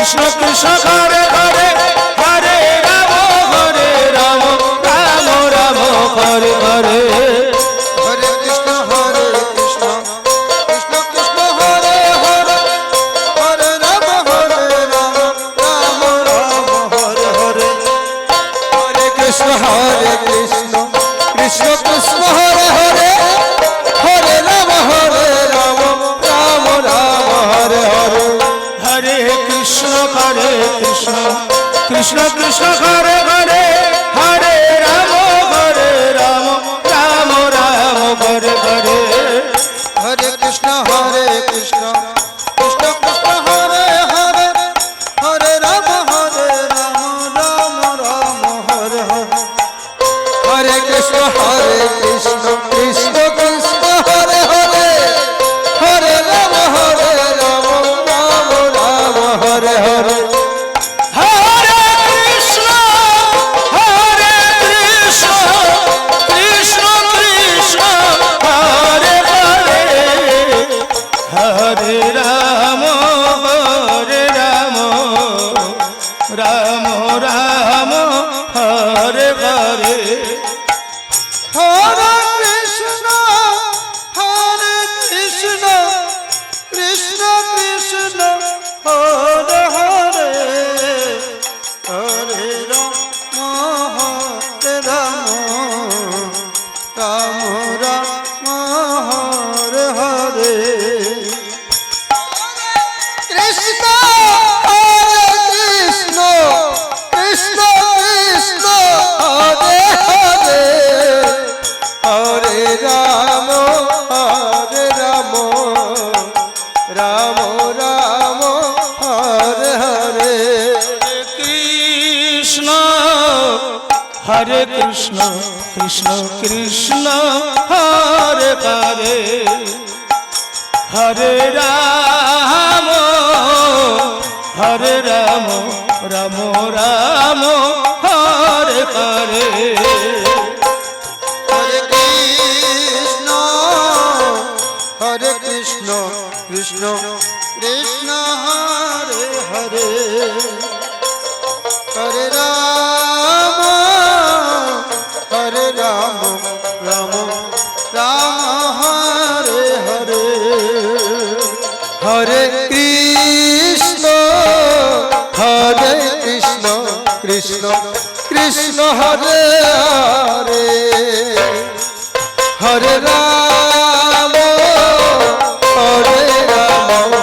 Krishna Krishna Hare Hare Hare Rama Hare Rama Rama Rama Hare Hare Hare Krishna Krishna Krishna Hare Hare Hare Rama Rama Rama Hare Hare Hare Krishna Krishna Krishna Hare Hare Hare Rama Rama Hare Hare Hare Krishna Krishna Krishna Hare Hare Hare Rama Hare Rama Rama Rama Hare Hare Hare Krishna Krishna Krishna Hare Hare Hare Rama Hare Rama Rama Rama Hare Hare Hare Krishna Krishna Krishna Hare Hare Hare Rama Hare Rama Rama Rama Hare Hare Krishna Hare Krishna Krishna Krishna Hare Hare Hare Rama Hare Rama Rama Rama Hare Hare Hare Krishna Hare Krishna Krishna Krishna Hare Hare Hare Rama Hare Rama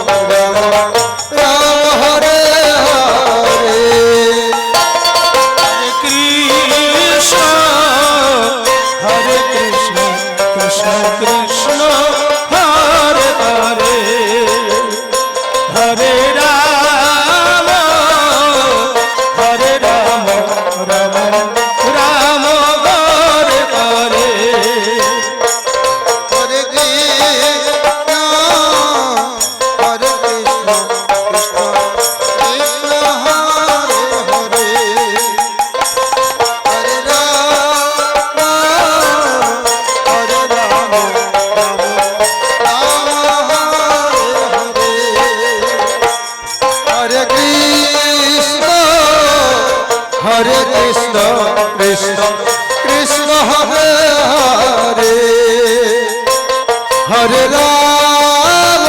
Hare Ram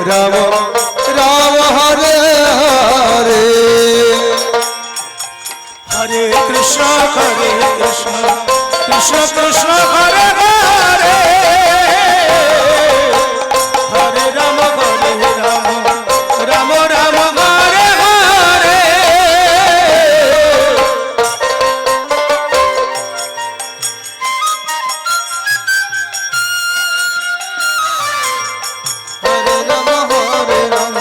Ram Ram Hare Hare Hare Krishna Krishna Krishna Hare Hare Hare Ram Ram Ram Hare Hare Hare Ram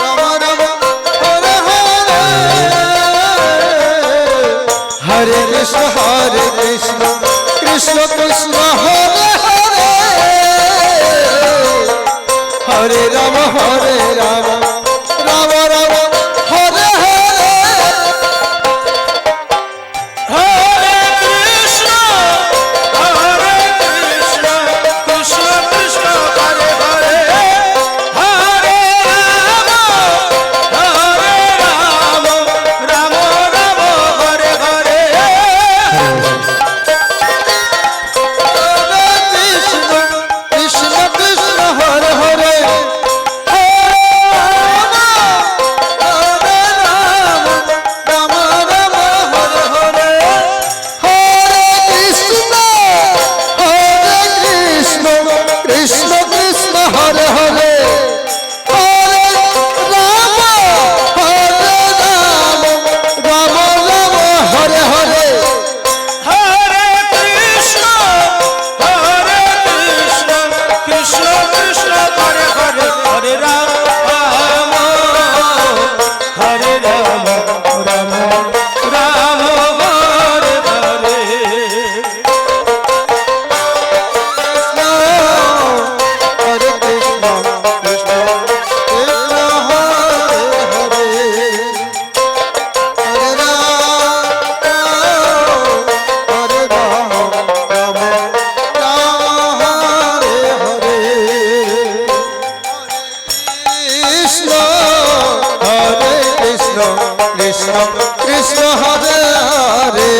Ram Ram Hare Hare Hare Krishna Krishna Krishna Hare Hare Hare Ram Ram Ram Hare Hare Hare Krishna Krishna Krishna Hare Hare Hare Ram Ram Ram Hare Hare Krishna Krishna Krishna Hare Hare Ram Ram Hare Hare Hare Krishna Krishna Krishna Hare Hare Hare Ram Ram Ram Hare Hare Hare Krishna Krishna Krishna Hare Hare Hare Ram Hare Ram Ram Ram Hare Hare Hare Krishna Krishna Krishna Hare Hare Hare Ram Ram Ram Hare Hare Krishna Hare Krishna Krishna Krishna Hare Hare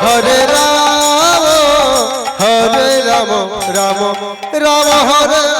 Hare Ram Ram Ram Hare